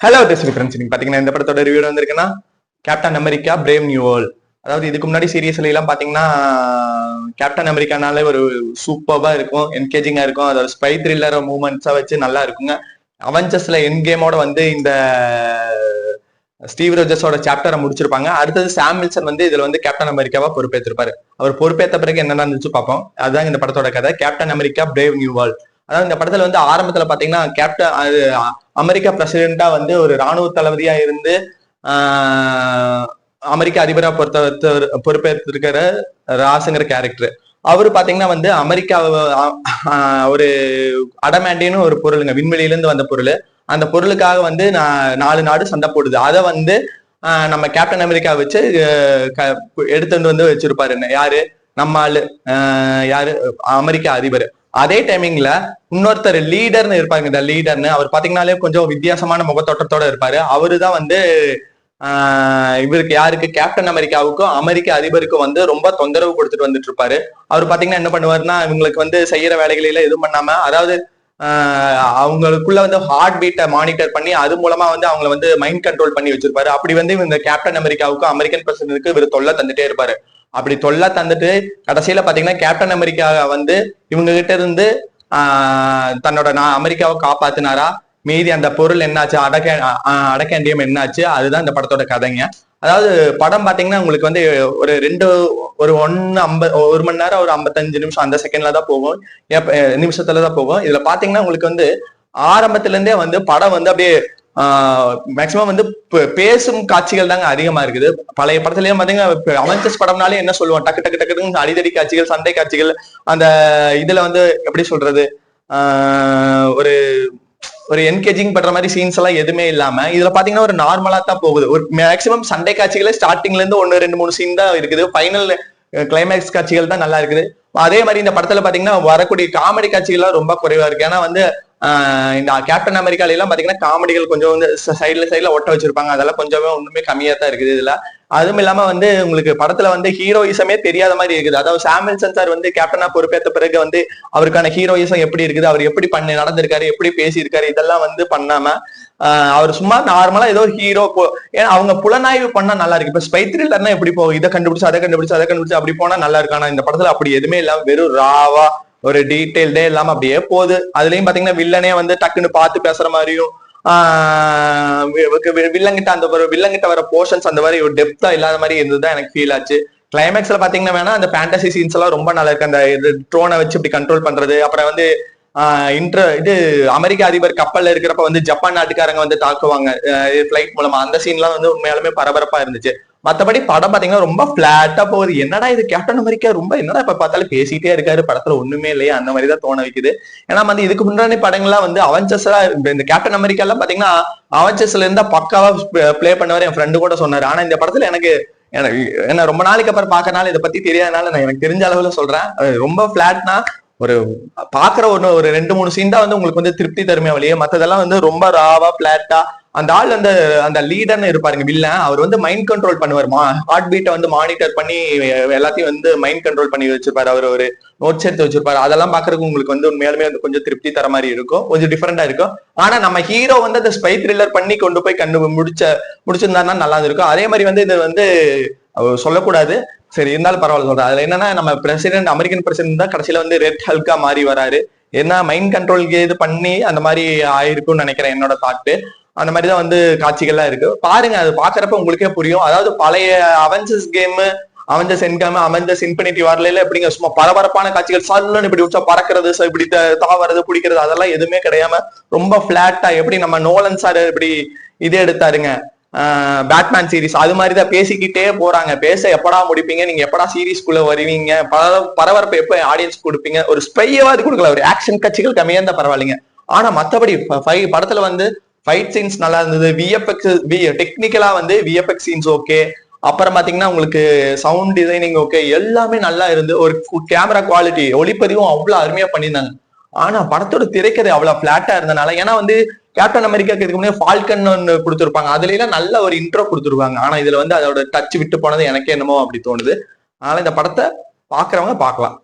Hello test friends, நீங்க பாத்தீங்கன்னா இந்த படத்தோட ரிவ்யூ வந்திருக்குன்னா captain America brave new world. அதாவது இதுக்கு முன்னாடி சீரியஸ்ல எல்லாம் பாத்தீங்கன்னா கேப்டன் அமெரிக்கானாலே ஒரு சூப்பர்பா இருக்கும், என்கேஜிங்கா இருக்கும். அதோட ஸ்பை த்ரில்லர் மூமெண்ட்ஸா வச்சு நல்லா இருக்குங்க. அவெஞ்சர்ஸ்ல என் கேமோட வந்து இந்த ஸ்டீவ் ரோஜர்ஸோட சாப்டரை முடிச்சிருப்பாங்க. அடுத்தது சாம் வில்சன் வந்து இதுல வந்து கேப்டன் அமெரிக்காவா பொறுப்பேற்றிருப்பாரு. அவர் பொறுப்பேற்ற பிறகு என்ன நடந்துச்சு பார்ப்போம். அதுதான் இந்த படத்தோட கதை, captain America brave new world. அதாவது இந்த படத்துல வந்து ஆரம்பத்துல பாத்தீங்கன்னா கேப்டன் அமெரிக்கா பிரசிடென்டா வந்து ஒரு ராணுவ தளபதியா இருந்து அமெரிக்க அதிபரா பொறுப்பேற்றிருக்கிற ராசுங்கிற கேரக்டர். அவரு பாத்தீங்கன்னா வந்து அமெரிக்கா ஒரு அடமேண்டின்னு ஒரு பொருளுங்க, விண்வெளியில இருந்து வந்த பொருள். அந்த பொருளுக்காக வந்து 4 நாடு சண்டை போடுது. அதை வந்து நம்ம கேப்டன் அமெரிக்கா வச்சு எடுத்துட்டு வந்து வச்சிருப்பாரு. யாரு? நம்ம ஆளு யாரு? அமெரிக்க அதிபர். அதே டைமிங்ல இன்னொருத்தர் லீடர்னு இருப்பாங்க. இந்த லீடர்னு அவர் பாத்தீங்கன்னாலே கொஞ்சம் வித்தியாசமான முகத்தோட்டத்தோட இருப்பாரு. அவருதான் வந்து இவருக்கு, யாருக்கு? கேப்டன் அமெரிக்காவுக்கும் அமெரிக்க அதிபருக்கும் வந்து ரொம்ப தொந்தரவு கொடுத்துட்டு வந்துட்டு இருப்பாரு. அவர் பாத்தீங்கன்னா என்ன பண்ணுவாருன்னா, இவங்களுக்கு வந்து செய்யற வேலைகளில எதுவும் பண்ணாம, அதாவது அவங்களுக்குள்ள வந்து ஹார்ட் பீட்டை மானிட்டர் பண்ணி அது மூலமா வந்து அவங்களை வந்து மைண்ட் கண்ட்ரோல் பண்ணி வச்சிருப்பாரு. அப்படி வந்து இந்த கேப்டன் அமெரிக்காவுக்கும் அமெரிக்கன் பிரசிடென்ட்க்கு இவர் தொல்லை தந்துட்டே இருப்பாரு. அப்படி தொல்லை தந்துட்டு கடைசியில பாத்தீங்கன்னா கேப்டன் அமெரிக்கா வந்து இவங்க கிட்ட இருந்து தன்னோட அமெரிக்காவை காப்பாத்தினாரா, மீதி அந்த பொருள் என்னாச்சு, அடக்கேண்டியம் என்னாச்சு, அதுதான் இந்த படத்தோட கதைங்க. அதாவது படம் பாத்தீங்கன்னா உங்களுக்கு வந்து ஒரு 1 மணி நேரம் ஒரு 55 நிமிஷம் அந்த செகண்ட்ல தான் போகும், நிமிஷத்துலதான் போகும். இதுல பாத்தீங்கன்னா உங்களுக்கு வந்து ஆரம்பத்துல இருந்தே வந்து படம் வந்து அப்படியே மேக்சிமம் வந்து பேசும் காட்சிகள் தாங்க அதிகமா இருக்குது. பழைய படத்துலயும் பாத்தீங்கன்னா அவெஞ்சர்ஸ் படம்னாலே என்ன சொல்லுவோம், டக்கு டக்கு டக்குன்னு அடிதடி காட்சிகள், சண்டை காட்சிகள். அந்த இதுல வந்து எப்படி சொல்றது, ஒரு ஒரு என்கேஜிங் பண்ற மாதிரி சீன்ஸ் எல்லாம் எதுவுமே இல்லாம இதுல பாத்தீங்கன்னா ஒரு நார்மலா தான் போகுது. ஒரு மேக்சிமம் சண்டை காட்சிகளே ஸ்டார்டிங்ல இருந்து 1, 2, 3 சீன் தான் இருக்குது. ஃபைனல் கிளைமேக்ஸ் காட்சிகள் தான் நல்லா இருக்குது. அதே மாதிரி இந்த படத்துல பாத்தீங்கன்னா வரக்கூடிய காமெடி காட்சிகள் ரொம்ப குறைவா இருக்கு. ஏன்னா வந்து இந்த கேப்டன் அமெரிக்கால எல்லாம் பாத்தீங்கன்னா காமெடிகள் கொஞ்சம் வந்து சைட்ல ஒட்ட வச்சிருப்பாங்க. அதெல்லாம் கொஞ்சமே ஒண்ணுமே கம்மியா தான் இருக்குது இதுல. அதுவும் இல்லாம வந்து உங்களுக்கு படத்துல வந்து ஹீரோயிசமே தெரியாத மாதிரி இருக்குது. அதாவது சாம் வில்சன் சார் வந்து கேப்டனா பொறுப்பேற்ற பிறகு வந்து அவருக்கான ஹீரோயிசம் எப்படி இருக்குது, அவர் எப்படி நடந்திருக்காரு, எப்படி பேசியிருக்காரு, இதெல்லாம் வந்து பண்ணாம அவர் சும்மா நார்மலா ஏதோ ஒரு ஹீரோ. ஏன்னா அவங்க புலனாய்வு பண்ணா நல்லா இருக்கு. இப்ப ஸ்பை த்ரில்லர்னா எப்படி போகும், இதை கண்டுபிடிச்சு அதை கண்டுபிடிச்சு அப்படி போனா நல்லா இருக்கு. ஆனா இந்த படத்துல அப்படி எதுவுமே இல்லாம வெறும் ராவா ஒரு டீடைல்டே இல்லாம அப்படியே போகுது. அதுலயும் பாத்தீங்கன்னா வில்லனே வந்து டக்குன்னு பார்த்து பேசுற மாதிரியும், வில்லங்கிட்ட வர போர்ஷன்ஸ் அந்த மாதிரி ஒரு டெப்தா இல்லாத மாதிரி இருந்ததுதான் எனக்கு ஃபீல் ஆச்சு. கிளைமேக்ஸ்ல பாத்தீங்கன்னா வேணா அந்த ஃபேண்டசி சீன்ஸ் எல்லாம் ரொம்ப நல்லா இருக்கு. அந்த ட்ரோனை வச்சு இப்படி கண்ட்ரோல் பண்றது, அப்புறம் வந்து இது அமெரிக்க அதிபர் கப்பல்ல இருக்கிறப்ப வந்து ஜப்பான் நாட்டுக்காரங்க வந்து தாக்குவாங்க பிளைட் மூலமா. அந்த சீன்லாம் வந்து உண்மையாலுமே பரபரப்பா இருந்துச்சு. மத்தபடி படம் பாத்தீங்கன்னா ரொம்ப பிளாட்டா போகுது. என்னடா இது கேப்டன் அமெரிக்கா ரொம்ப என்னடா இப்ப பார்த்தாலும் பேசிட்டே இருக்காரு, படத்துல ஒண்ணுமே இல்லையா, அந்த மாதிரிதான் தோண வைக்குது. ஏன்னா வந்து இதுக்கு முன்னாடி படங்கள்லாம் வந்து அவெஞ்சர்ஸா இந்த கேப்டன் அமெரிக்கா எல்லாம் பாத்தீங்கன்னா அவெஞ்சர்ஸ்ல இருந்தா பக்காவா பிளே பண்ணவர் என் ஃப்ரெண்டு கூட சொன்னாரு. ஆனா இந்த படத்துல எனக்கு என்ன ரொம்ப நாளைக்கு அப்புறம் பாக்கறனால இதை பத்தி தெரியாதனால நான் எனக்கு தெரிஞ்ச அளவுல சொல்றேன். ரொம்ப பிளாட்னா ஒரு பாக்குற ஒரு 2-3 சீன் தான் வந்து உங்களுக்கு வந்து திருப்தி தருமையா வழியே, மத்ததெல்லாம் வந்து ரொம்ப ராவா பிளாட்டா. அந்த ஆள் வந்து அந்த லீடர்னு இருப்பாருங்க வில்லன், அவர் வந்து மைண்ட் கண்ட்ரோல் பண்ணுவார். ஹார்ட் பீட்டை வந்து மானிட்டர் பண்ணி எல்லாத்தையும் வந்து மைண்ட் கண்ட்ரோல் பண்ணி வச்சிருப்பாரு. அவர் ஒரு நோட்ஸ் எடுத்து வச்சிருப்பாரு. அதெல்லாம் பாக்குறதுக்கு உங்களுக்கு வந்து உண்மையாலுமே வந்து கொஞ்சம் திருப்தி தர மாதிரி இருக்கும், கொஞ்சம் டிஃபரெண்டா இருக்கும். ஆனா நம்ம ஹீரோ வந்து அந்த ஸ்பை த்ரில்லர் பண்ணி கொண்டு போய் முடிச்சிருந்தாருன்னா நல்லா இருக்கும். அதே மாதிரி வந்து இது வந்து சொல்லக்கூடாது, சரி இருந்தாலும் பரவாயில்ல சொல்றேன். அதுல என்னன்னா நம்ம அமெரிக்கன் பிரசிடென்ட் தான் கடைசியில வந்து ரெட் ஹல்கா மாறி வராரு. என்ன மைண்ட் கண்ட்ரோல் இது பண்ணி அந்த மாதிரி ஆயிருக்கும்னு நினைக்கிறேன், என்னோட தாட்டு. அந்த மாதிரிதான் வந்து காட்சிகள்லாம் இருக்கு. பாருங்க, அது பாக்குறப்ப உங்களுக்கே புரியும். அதாவது பழைய அவெஞ்சர்ஸ் கேம், அவெஞ்சர்ஸ் என்காம, அவெஞ்சர்ஸ் இன்ஃபினிட்டி வார்ல எப்படிங்க சும்மா பரபரப்பான காட்சிகள், சல்லுன்னு இப்படி உச்சா பறக்கிறது, இப்படி தாவறது, பிடிக்கிறது, அதெல்லாம் எதுவுமே கிடையாம ரொம்ப பிளாட்டா, எப்படி நம்ம நோலன் சார் இப்படி இதே எடுத்தாருங்க பேட்மேன் சீரிஸ், அது மாதிரிதான் பேசிக்கிட்டே போறாங்க. பேச எப்படா முடிப்பீங்க, நீங்க எப்படா சீரீஸ்குள்ள வருவீங்க, பரபரப்பு எப்ப ஆடியன்ஸ் கொடுப்பீங்க, ஒரு ஸ்பையாவது கொடுக்கல, ஒரு ஆக்ஷன் காட்சிகள் கம்மியா இருந்தா பரவாயில்லைங்க. ஆனா மத்தபடி படத்துல வந்து ஃபைட் சீன்ஸ் நல்லா இருந்தது. டெக்னிக்கலா வந்து விஎஃப்எக்ஸ் சீன்ஸ் ஓகே. அப்புறம் பாத்தீங்கன்னா உங்களுக்கு சவுண்ட் டிசைனிங் ஓகே, எல்லாமே நல்லா இருந்து, ஒரு கேமரா குவாலிட்டி, ஒளிப்பதிவும் அவ்வளவு அருமையா பண்ணியிருந்தாங்க. ஆனா படத்தோட திரைக்கதை அவ்வளவு பிளாட்டா இருந்தனால, ஏன்னா வந்து கேப்டன் அமெரிக்காக்கு இதுக்கு முன்னாடி ஃபால்கன் ஒன்னு கொடுத்துருப்பாங்க, அதுல எல்லாம் நல்ல ஒரு இன்ட்ரோ கொடுத்துருவாங்க. ஆனா இதுல வந்து அதோட டச் விட்டு போனது எனக்கே என்னமோ அப்படி தோணுது. அதனால இந்த படத்தை பாக்குறவங்க பாக்கலாம்.